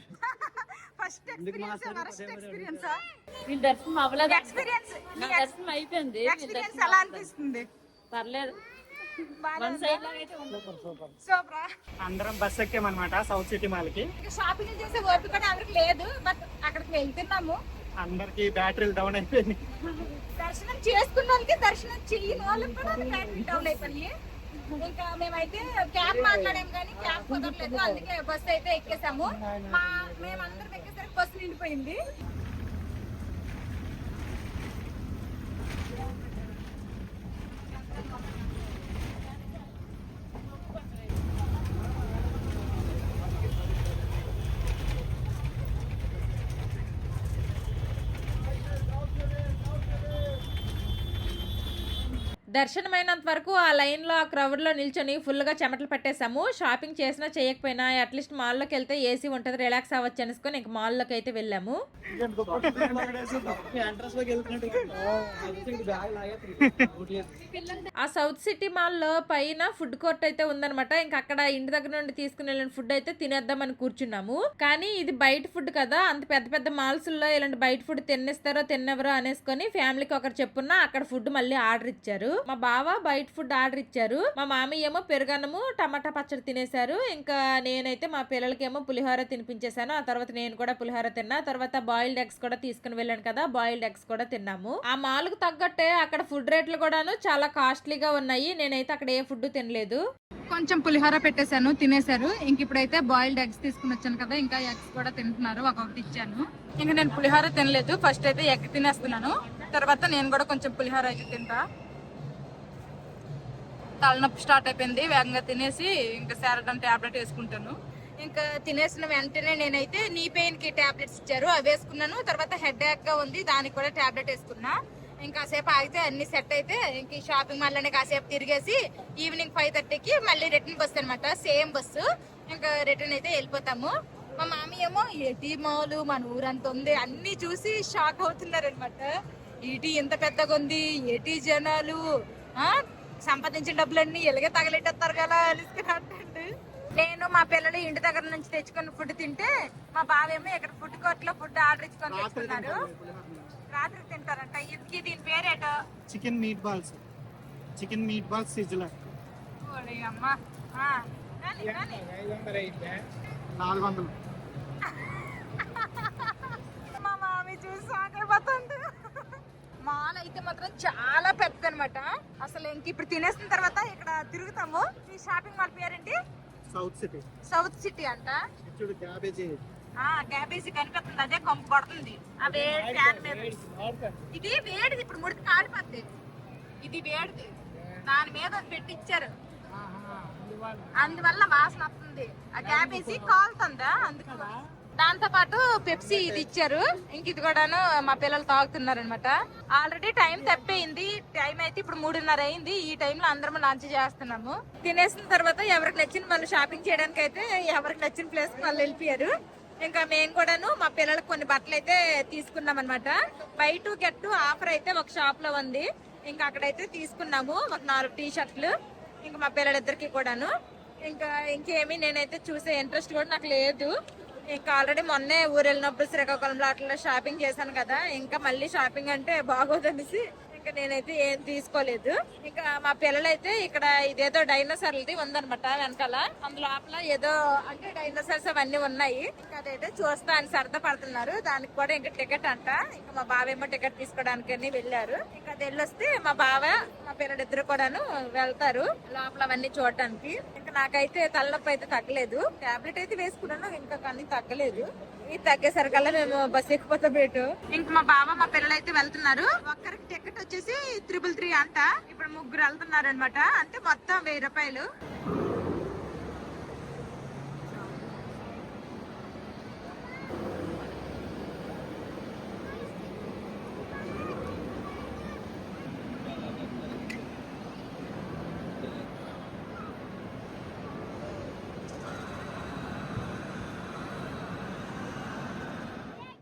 First experience worst experience?
మీ దర్శనం అవ్వలేదు.
ఎక్స్పీరియన్స్
నా దర్శనం అయిపోయింది.
ఎక్స్పీరియన్స్ ఎలా అనిపిస్తుంది?
పర్లేదు.
అందరం బస్ ఎక్కామన్నమాట సౌత్ సిటీ మాల్కి.
షాపింగ్ చేసే ఓపిక కూడా ఎవరికి లేదు, బట్ అక్కడికి వెళ్తున్నాము.
అందరికి బ్యాటరీలు డౌన్ అయిపోయింది.
దర్శనం చేసుకున్న వాళ్ళకి, దర్శనం చేయని వాళ్ళకి కూడా బ్యాటరీ డౌన్ అయిపోయి. ఇంకా మేమైతే క్యాబ్ మాట్లాడాము కానీ క్యాబ్ కుదరలేదు, అందుకే బస్సు అయితే ఎక్కేసాము. మేమందరం ఎక్కేసరికి బస్సు నిండిపోయింది.
దర్శనమైనంత వరకు ఆ లైన్లో ఆ క్రౌడ్లో నిల్చొని ఫుల్గా చెమటలు పట్టేసాము. షాపింగ్ చేసినా చేయకపోయినా అట్లీస్ట్ మాల్లోకి వెళ్తే ఏసీ ఉంటుంది, రిలాక్స్ అవ్వచ్చు అనుకుని ఇంక మాల్లోకి అయితే వెళ్ళాము. ఆ సౌత్ సిటీ మాల్లో పైన ఫుడ్ కోర్ట్ అయితే ఉందన్నమాట. ఇంకా అక్కడ ఇంటి దగ్గర నుండి తీసుకుని వెళ్ళిన ఫుడ్ అయితే తినేద్దామని కూర్చున్నాము. కానీ ఇది బయట ఫుడ్ కదా, అంత పెద్ద పెద్ద మాల్స్ లో ఇలాంటి బయట ఫుడ్ తినేస్తారో తిన్నెవరో అనేసుకొని ఫ్యామిలీకి ఒకరు చెప్పున్నా అక్కడ ఫుడ్ మళ్ళీ ఆర్డర్ ఇచ్చారు. మా బావ బయట ఫుడ్ ఆర్డర్ ఇచ్చారు. మా మామయ్య ఏమో పెరుగన్నము టమాటా పచ్చడి తినేశారు. ఇంకా నేనైతే మా పిల్లలకి ఏమో పులిహోర తినిపించేశాను. ఆ తర్వాత నేను కూడా పులిహోర తిన్నా. తర్వాత బాయిల్డ్ ఎగ్స్ కూడా తీసుకుని వెళ్ళాను కదా, బాయిల్డ్ ఎగ్స్ కూడా తిన్నాము. ఆ మాల్ కు తగ్గట్టే అక్కడ ఫుడ్ రేట్లు కూడాను చాలా కాస్ట్లీగా ఉన్నాయి. నేనైతే అక్కడ ఏ ఫుడ్ తినలేదు.
కొంచెం పులిహోర పెట్టేశాను, తినేశారు. ఇంక ఇప్పుడైతే బాయిల్డ్ ఎగ్స్ తీసుకుని వచ్చాను కదా, ఇంకా ఎగ్స్ కూడా తింటున్నారు. ఒక్కొక్కటి ఇచ్చాను. ఇంకా నేను పులిహోర తినలేదు. ఫస్ట్ అయితే ఎగ్ తినేస్తున్నాను, తర్వాత నేను కూడా కొంచెం పులిహోర అయితే తింటా. తలనొప్పి స్టార్ట్ అయిపోయింది, వేగంగా తినేసి ఇంకా శారడం టాబ్లెట్ వేసుకుంటాను. ఇంకా తినేసిన వెంటనే నేనైతే నీ పెయిన్ కి టాబ్లెట్స్ ఇచ్చారు, అవి వేసుకున్నాను. తర్వాత హెడ్ ఏక్ గా ఉంది, దానికి కూడా టాబ్లెట్ వేసుకున్నా. ఇంకా కాసేపు ఆగితే అన్ని సెట్ అయితే ఇంక ఈ షాపింగ్ మాల్ లోనే కాసేపు తిరిగేసి ఈవినింగ్ 5:30కి మళ్ళీ రిటర్న్ బస్సు అనమాట, సేమ్ బస్సు. ఇంకా రిటర్న్ అయితే వెళ్ళిపోతాము. మా మామీ ఏమో ఏటీ మాల్ మన ఊరంత ఉంది అన్ని చూసి షాక్ అవుతున్నారు అనమాట. ఈటీ ఇంత పెద్దగా ఉంది, ఏటీ జనాలు సంపాదించిన డబ్బులన్నీ ఎలాగే తగలెట్టేస్తారు కదా అనేసి. నేను
మా పిల్లలు ఇంటి దగ్గర నుంచి తెచ్చుకున్న ఫుడ్ తింటే మా బావేమో ఇక్కడ ఫుడ్ కోర్ట్ లో ఫుడ్ ఆర్డర్ ఇచ్చుకొని తెచ్చుకున్నారు. రాత్రి తింటారంట. ఇది దీని పేరేటో
చికెన్ మీట్ బాల్స్ సిజ్లర్
అమ్మా
400.
మా మామి చూసి ఆకలిపోతుంది. మాల్ అయితే మాత్రం చాలా పెద్ద అనమాట. అసలు ఇంక ఇప్పుడు తినేసిన తర్వాత ఇక్కడ తిరుగుతాము. ఈ షాపింగ్ మాల్ పేరేంటి? సౌత్ సిటీ అంట. క్యాబేజీ కనిపిస్తుంది, అదే కొంప పడుతుంది. అదే ఫ్యాన్ మీద ఇది వేడిది, ఇప్పుడు ముడికి కాడిపోద్ది. ఇది వేడిది, దాని మీద పెట్టించారు, అందువల్ల వాసన వస్తుంది. ఆ క్యాబేజీ కాలుతుందా, అందుకు. దాంతో పాటు పెప్సీ ఇది ఇచ్చారు. ఇంక ఇది కూడాను మా పిల్లలు తాగుతున్నారు అనమాట. Already time తప్పయింది. టైం అయితే ఇప్పుడు 3:30 అయింది. ఈ టైంలో అందరం లంచ్ చేస్తున్నాము. తినేసిన తర్వాత ఎవరికి నచ్చిన వాళ్ళు షాపింగ్ చేయడానికి అయితే ఎవరికి నచ్చిన ప్లేస్ వాళ్ళు వెళ్ళిపోయారు. ఇంకా మేము కూడాను మా పిల్లలకు కొన్ని బట్టలు అయితే తీసుకున్నాం అనమాట. బై 2 get 2 ఆఫర్ అయితే ఒక షాప్ లో ఉంది. ఇంకా అక్కడైతే తీసుకున్నాము ఒక 4 టీ షర్ట్లు. ఇంకా మా పిల్లలిద్దరికి కూడాను. ఇంకా ఇంకేమి నేనైతే చూసే ఇంట్రెస్ట్ కూడా నాకు లేదు. ఇంకా ఆల్రెడీ మొన్నే ఊరు వెళ్ళినప్పుడు శ్రీకాకుళంలో అట్లా షాపింగ్ చేశాను కదా. ఇంకా మళ్ళీ షాపింగ్ అంటే బాగోదనేసి ఇంకా నేనైతే ఏం తీసుకోలేదు. ఇంకా మా పిల్లలైతే ఇక్కడ ఇదేదో డైనోసార్లది ఉందనమాట వెనకాల. అందులోపల ఏదో అంటే డైనోసార్స్ అవన్నీ ఉన్నాయి. ఇంకా అదైతే చూస్తా అని సరదా పడుతున్నారు. దానికి కూడా ఇంకా టికెట్ అంట. ఇంకా మా బావేమో టికెట్ తీసుకోవడానికి వెళ్ళారు. ఇంకా అది వెళ్ళొస్తే మా బావ మా పిల్లలిద్దరు కూడాను వెళ్తారు లోపల అవన్నీ చూడటానికి. ఇంకా నాకైతే తలనొప్పి అయితే తగ్గలేదు. టాబ్లెట్ అయితే వేసుకున్నాను, ఇంకా కానీ తగ్గలేదు. ఇది తగ్గేసరికల్లా మేము బస్ ఎక్కిపోతాం బయట. ఇంకా మా బావ మా పిల్లలు అయితే వెళ్తున్నారు. ఒక్కరికి టికెట్ వచ్చేసి 333 అంట. ఇప్పుడు 3 వెళ్తున్నారు అనమాట. అంటే మొత్తం 1000 రూపాయలు.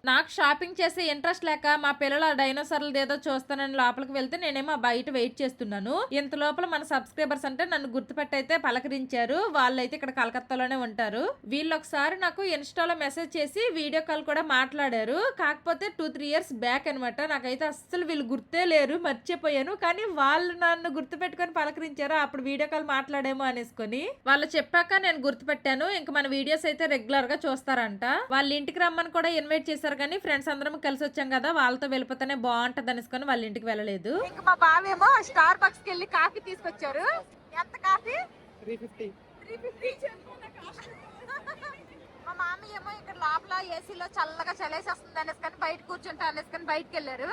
నాకు షాపింగ్ చేసే ఇంట్రెస్ట్ లేక మా పిల్లలు ఆ డైనోసార్లు ఏదో చూస్తానని లోపలికి వెళ్తే నేనేమో బయట వెయిట్ చేస్తున్నాను. ఇంత లోపల మన సబ్స్క్రైబర్స్ అంటే నన్ను గుర్తుపెట్టి అయితే పలకరించారు. వాళ్ళైతే ఇక్కడ కలకత్తాలోనే ఉంటారు. వీళ్ళు ఒకసారి నాకు ఇన్స్టాలో మెసేజ్ చేసి వీడియో కాల్ కూడా మాట్లాడారు. కాకపోతే 2-3 years బ్యాక్ అనమాట. నాకైతే అస్సలు వీళ్ళు గుర్తే లేరు, మర్చిపోయాను. కానీ వాళ్ళు నన్ను గుర్తుపెట్టుకొని పలకరించారు. అప్పుడు వీడియో కాల్ మాట్లాడేమో అనేసుకొని వాళ్ళు చెప్పాక నేను గుర్తుపెట్టాను. ఇంకా మన వీడియోస్ అయితే రెగ్యులర్ గా చూస్తారంట. వాళ్ళ ఇంటికి రమ్మని కూడా ఇన్వైట్ చేశారు. కానీ ఫ్రెండ్స్ అందరం కలిసి వచ్చాం కదా, వాళ్ళతో వెళ్ళిపోతేనే బాగుంటది అనేసుకొని వాళ్ళ ఇంటికి వెళ్ళలేదు. ఇంకా మా బావేమో స్టార్ బక్స్ కి వెళ్ళి కాఫీ తీసుకొచ్చారు. ఎంత కాఫీ? 350. మా మామీ ఏమో ఇక్కడ లోపల ఏసీలో చల్లగా చలేసేస్తుంది అనేసుకొని బయట కూర్చుంటా అనేసుకొని బయటకు వెళ్ళారు.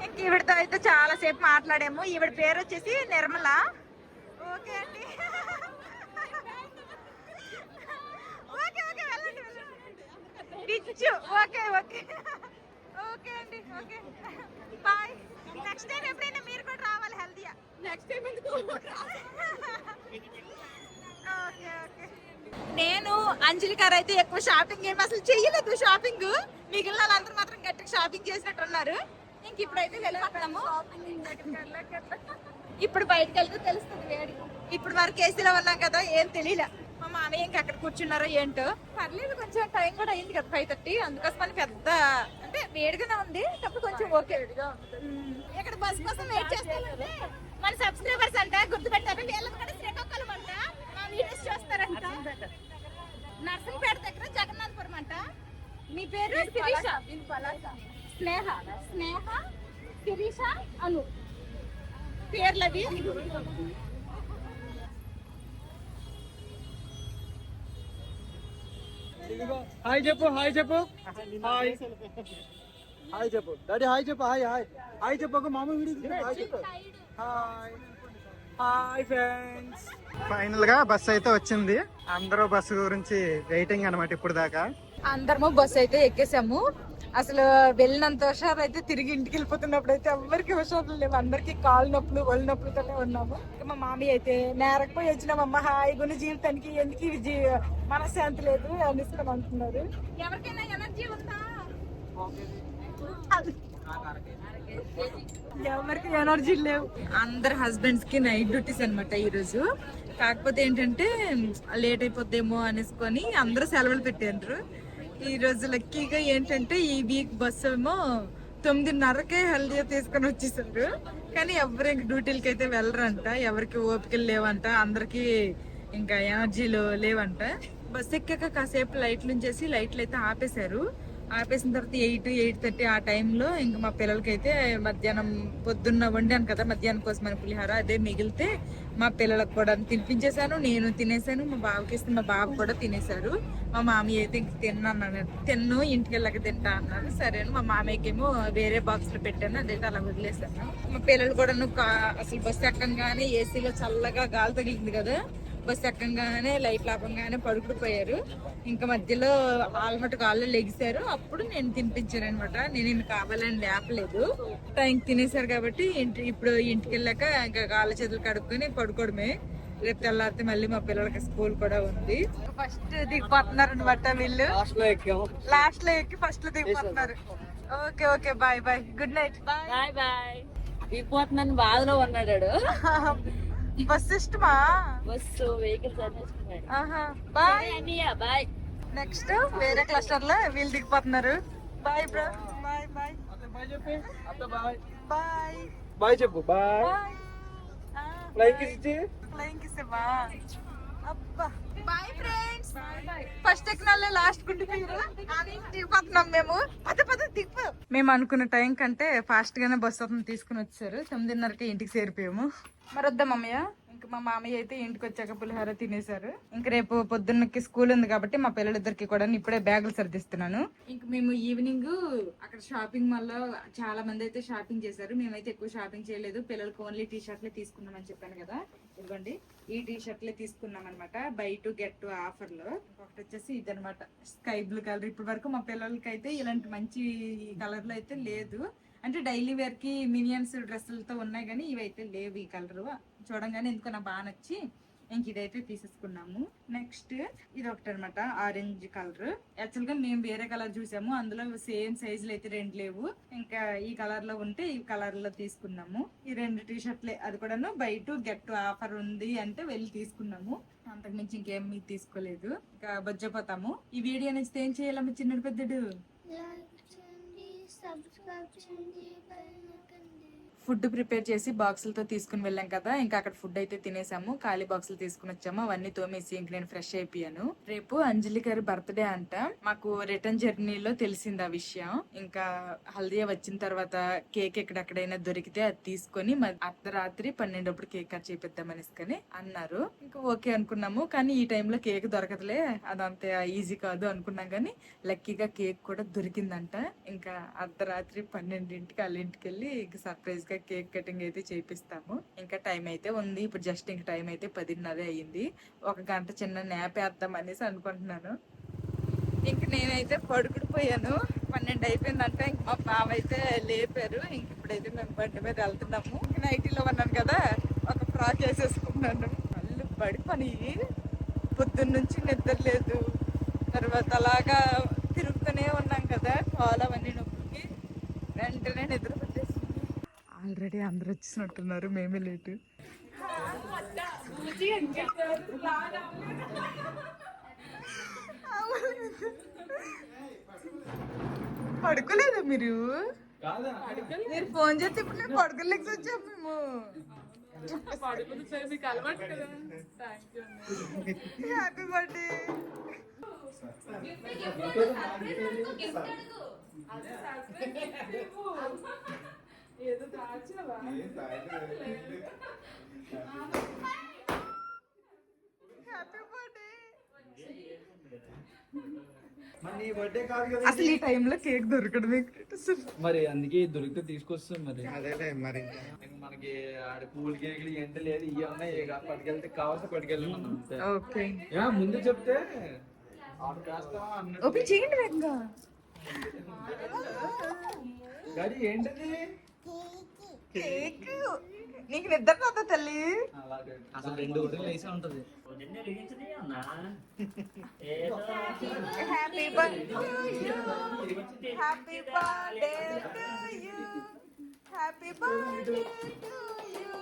ఇంక ఈవిడతో అయితే చాలా సేపు మాట్లాడాము. ఈవిడ పేరు వచ్చేసి నిర్మల. ఓకే అండి, ఓకే ఓకే వెళ్ళండి పిచ్చు. ఓకే ఓకే ఓకే అండి, ఓకే బాయ్. నెక్స్ట్ టైం ఎప్పుడైనా మీరు కూడా రావాలి హెల్తీగా. Next time okay okay. నేను అంజలి గారు అయితే ఎక్కువ షాపింగ్ ఏమి అసలు చెయ్యలేదు. షాపింగ్ మిగిలిన వాళ్ళందరూ మాత్రం గట్టిగా షాపింగ్ చేసినట్టున్నారు. ఇంక ఇప్పుడైతే వెళ్ళిపోతాము. ఇప్పుడు బయటకు వెళ్తే తెలుస్తుంది వేడి. ఇప్పుడు వరకు ఏసీలో ఉన్నాం కదా, ఏం తెలియలే. మా మామయ్య ఇంకా అక్కడ కూర్చున్నారో ఏంటో. పర్లేదు, కొంచెం టైం కూడా అయింది కదా 5:30. అందుకోసమని పెద్ద అంటే వేడిగానే ఉంది. అప్పుడు కొంచెం ఓకే. ఇక్కడ బస్ కోసం వెయిట్ చేస్తానంటే మన సబ్స్క్రైబర్స్ అంట గుర్తుపెట్టారు. వీళ్ళకి కూడా శ్రీకాకుళం అంట మా వీడియోస్ చూస్తారంట. నర్సంపేట దగ్గర జగన్నాథపురం అంట. మీ పేరు? శిరీష. స్నేహ శిరీష అను పేర్లవి.
హాయ్ చెప్పు, హాయ్ చెప్పు, హాయ్ హాయ్ చెప్పు డాడీ, హాయ్ చెప్పు, హాయ్ హాయ్ హాయ్ చెప్పు. మామ వీడియో హాయ్ చెప్పు. Hi hi friends.
ఫైనల్ గా బస్ అయితే వచ్చింది. అందరూ బస్సు గురించి వెయిటింగ్ అనమాట. ఇప్పుడు దాకా
అందరము బస్సు అయితే ఎక్కేసాము. అసలు వెళ్ళినంత హుషారు అయితే తిరిగి ఇంటికి వెళ్ళిపోతున్నప్పుడు అయితే ఎవరికి హుషారులు లేవు. అందరికి కాళ్ళు నొప్పులు ఒళ్ళు నొప్పులతోనే ఉన్నాము. మా మామీ అయితే నేరకపోయి వచ్చినామమ్మ హాయి గుణ జీవితానికి ఎందుకు ఇది మనశ్శాంతి లేదు అనేసుకొని అంటున్నారు. ఎవరికైనా ఎనర్జీ ఉందా? ఎవరికి ఎనర్జీ లేవు. అందరు హస్బెండ్స్ కి నైట్ డ్యూటీస్ అనమాట ఈ రోజు.
కాకపోతే ఏంటంటే లేట్ అయిపోద్దేమో అనేసుకొని అందరూ సెలవులు పెట్టారు. ఈ రోజు లక్కీగా ఏంటంటే ఈ వీక్ బస్సు ఏమో 9:30కే హల్దీ తీసుకొని వచ్చేసారు. కానీ ఎవరు ఇంక డ్యూటీలకి అయితే వెళ్ళరంట, ఎవరికి ఓపికలు లేవంట, అందరికి ఇంకా ఎనర్జీలు లేవంట. బస్సు ఎక్కాక కాసేపు లైట్లు ఉంచేసి లైట్లు అయితే ఆపేశారు. ఆపేసిన తర్వాత 8-8:30 ఆ టైంలో ఇంకా మా పిల్లలకైతే మధ్యాహ్నం పొద్దున్న వండాను కదా మధ్యాహ్నం కోసం మన పులిహార, అదే మిగిలితే మా పిల్లలకు కూడా తినిపించేశాను. నేను తినేసాను, మా బాబుకి ఇస్తే మా బాబు కూడా తినేశారు. మా మామయ్య అయితే ఇంక తిన్ను ఇంటికి వెళ్ళక తింటా అన్నారు. సరే మా మామయ్యకి ఏమో వేరే బాక్స్ లో పెట్టాను, అదైతే అలా వదిలేసాను. మా పిల్లలు కూడా అసలు బస్సు ఎక్కంగానే ఏసీలో చల్లగా గాలి తగిలింది కదా, బస్సు ఎక్కంగానే లైట్లు ఆపంగానే పడుకుడిపోయారు. ఇంకా మధ్యలో ఆల్మట్టుకు వాళ్ళు లెగిసారు, అప్పుడు నేను తినిపించాను అనమాట. నేను ఇన్ని కావాలని లేపలేదు, టైంకి తినేసారు కాబట్టి ఇప్పుడు ఇంటికి వెళ్ళాక ఇంకా కాళ్ళ చేతులు కడుక్కొని పడుకోవడమే. రేపు తెల్లారితే మళ్ళీ మా పిల్లలకి స్కూల్ కూడా ఉంది. ఫస్ట్ దిగిపోతున్నారు అనమాట వీళ్ళు, లాస్ట్ లో ఎక్కి ఫస్ట్ లో దిగిపోతున్నారు. Okay okay bye bye, good night.
Bye bye. దిగిపోతున్నాను బాధలో ఉన్నాడు.
బస్ ఇష్టమా?
Bus vehicles
bye.
Bye.
Next వేరే క్లస్టర్ లో వీళ్ళు దిగిపోతున్నారు. Bye bro, bye bye bye
bye చెప్పు. బాయ్. ఫ్లైంగ్ కిస్ ఇచ్చి.
ఫ్లైంగ్ కిస్ ఇవ్వా? అబ్బా బాయ్ ఫ్రెండ్స్. ఫస్ట్ ఎక్కినాలే లాస్ట్ దిగిపోతున్నాం మేము. దిగిపో. మేము అనుకున్న టైం కంటే ఫాస్ట్ గానే బస్ అతను తీసుకుని వచ్చారు. 9:30కి ఇంటికి చేరిపోయాము. మరి వద్దా మమ్మయ్య? ఇంకా మా మామయ్య అయితే ఇంటికి వచ్చాక పులిహార తినేశారు. ఇంకా రేపు పొద్దున్నకి స్కూల్ ఉంది కాబట్టి మా పిల్లలిద్దరికి కూడా ఇప్పుడే బ్యాగులు సర్దిస్తున్నాను. ఇంక మేము ఈవినింగ్ అక్కడ షాపింగ్ మాల్ లో చాలా మంది అయితే షాపింగ్ చేశారు. మేమైతే ఎక్కువ షాపింగ్ చేయలేదు, పిల్లలకు ఓన్లీ టీ షర్ట్లే తీసుకున్నామని చెప్పాను కదా. ఇదిగోండి ఈ టీ షర్ట్లే తీసుకున్నాం అనమాట, by to get to offer లో. ఒకటి వచ్చేసి ఇదనమాట స్కై బ్లూ కలర్. ఇప్పటి వరకు మా పిల్లలకి అయితే ఇలాంటి మంచి కలర్ లో అయితే లేదు, అంటే డైలీ వేర్ కి మినియన్స్ డ్రెస్సులతో ఉన్నాయి కానీ ఇవైతే లేవు. ఈ కలర్ చూడంగానే ఎందుకో నాకు బాగా నచ్చి ఇంక ఇదైతే తీసేసుకున్నాము. నెక్స్ట్ ఇది ఒకటి అనమాట ఆరెంజ్ కలర్. యాక్చువల్ గా మేము వేరే కలర్ చూసాము, అందులో సేమ్ సైజులు అయితే 2 లేవు. ఇంకా ఈ కలర్ లో ఉంటే ఈ కలర్ లో తీసుకున్నాము. ఈ 2 టీ షర్ట్లే, అది కూడాను by to get to offer ఉంది అంటే వెళ్ళి తీసుకున్నాము. అంతకు మించి ఇంకేమీ తీసుకోలేదు. ఇంకా బజ్జపోతాము. ఈ వీడియో నచ్చితే ఏం చేయాలమ్మ చిన్నడు పెద్దడు? ఫుడ్ ప్రిపేర్ చేసి బాక్సులతో తీసుకుని వెళ్ళాం కదా, ఇంకా అక్కడ ఫుడ్ అయితే తినేసాము. ఖాళీ బాక్సులు తీసుకుని వచ్చాము, అవన్నీ తోమేసి ఇంక నేను ఫ్రెష్ అయిపోయాను. రేపు అంజలి గారి బర్త్డే అంట. మాకు రిటర్న్ జర్నీలో తెలిసింది ఆ విషయం. ఇంకా హల్దియా వచ్చిన తర్వాత కేక్ ఎక్కడెక్కడైనా దొరికితే అది తీసుకొని అర్ధరాత్రి 12 కేక్ కట్ చేపిద్దామనేసుకొని అన్నారు. ఇంకా ఓకే అనుకున్నాము, కానీ ఈ టైంలో కేక్ దొరకదులే, అదంత ఈజీ కాదు అనుకున్నాం. కానీ లక్కీగా కేక్ కూడా దొరికిందంట. ఇంకా అర్ధరాత్రి 12ంటికి వాళ్ళ ఇంటికి వెళ్ళి ఇంకా సర్ప్రైజ్ గా కేక్ కటింగ్ అయితే చేపిస్తాము. ఇంకా టైం అయితే ఉంది, ఇప్పుడు జస్ట్ ఇంక టైం అయితే 10:30 అయ్యింది. 1 గంట చిన్న న్యాప్ వేద్దాం అనేసి అనుకుంటున్నాను. ఇంక నేనైతే పడుకుడిపోయాను, 12 అయిపోయిందంటే ఇంక మా బావ అయితే లేపారు. ఇంక ఇప్పుడైతే మేము బండి మీద వెళ్తున్నాము. నైటీలో ఉన్నాను కదా, ఒక ఫ్రాక్ వేసేసుకున్నాను. మళ్ళీ పడి పని పొద్దున్న నుంచి నిద్ర లేదు. తర్వాత అలాగా తిరుగుతూనే ఉన్నాం కదా, కాలు అవన్నీ నొప్పికి వెంటనే నిద్ర పట్టేసి. ఆల్రెడీ అందరు వచ్చినట్టున్నారు, మేమే లేటు. పడుకోలేదా మీరు? మీరు ఫోన్ చేస్తే ఇప్పుడు నేను పడుకోలేక వచ్చాము మేము. Happy birthday. అసలు ఈ టైంలో కేక్ దొరకడమే
మరి, అందుకే దొరికితే తీసుకొస్తాం మరి.
అదేలే మరి.
మనకి ఆడ కూల్ కేకులు ఎండ లేదు, ఇవి ఉన్నాయి, పట్టుకెళ్తే కావాల్సి పట్టుకెళ్ళాను.
ఓకే
ముందు చెప్తే
ఓపెన్ చేయండి వేగంగా.
డాడీ ఏంటది?
కేక్ నీకు నిద్ర రాదా తల్లి?
అసలు 2 ఒకటి లేసే ఉంటది.
Happy birthday happy birthday to you happy birthday to you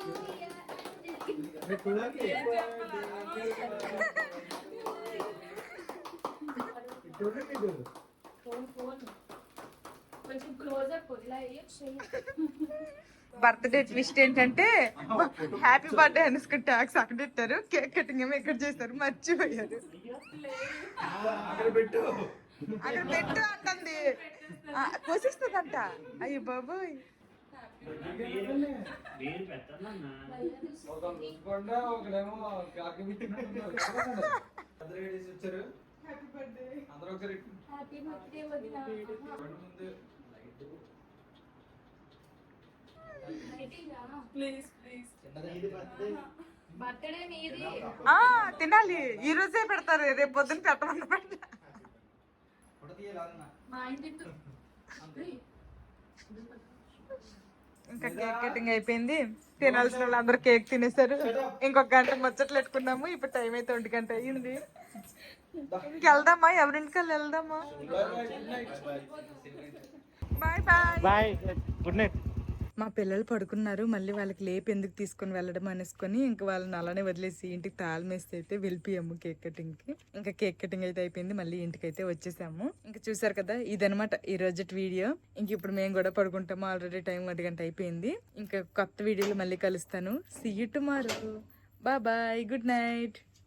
birthday twist ఏంటంటే హ్యాపీ బర్త్డే అనుకుని ట్యాక్స్ అక్కడ పెట్టారు, కేక్ కటింగ్ ఏమో ఇక్కడ చేస్తారు, మర్చిపోయారు. అక్కడ పెట్టు అంటుంది, కోసిస్తుందంట. అయ్యో బాబోయ్. తినాలి, ఈ రోజే పెడతారు, రేపు పొద్దున్న పెట్టమని పెట్ట. ఇంకా కేక్ కటింగ్ అయిపోయింది, తినాల్సిన వాళ్ళు అందరూ కేక్ తినేసారు. ఇంకొక గంట ముచ్చట్లు పెట్టుకున్నాము. ఇప్పుడు టైం అయితే 1 గంట అయ్యింది. ఇంకెళ్దామా, ఎవరింటికల్లా వెళ్దామా? Bye bye
bye, good night.
మా పిల్లలు పడుకున్నారు, మళ్ళీ వాళ్ళకి లేపి ఎందుకు తీసుకొని వెళ్ళడం అనేసుకొని ఇంకా వాళ్ళని అలానే వదిలేసి ఇంటికి తాళం వేస్తే అయితే వెళ్ళిపోయాము కేక్ కటింగ్ కి. ఇంకా కేక్ కటింగ్ అయితే అయిపోయింది, మళ్ళీ ఇంటికి అయితే వచ్చేసాము. ఇంకా చూసారు కదా, ఇదనమాట ఈ రోజు వీడియో. ఇంక ఇప్పుడు మేము కూడా పడుకుంటాము, ఆల్రెడీ టైం 1 గంట అయిపోయింది. ఇంకా కొత్త వీడియోలో మళ్ళీ కలుస్తాను. See you tomorrow. Bye bye, good night.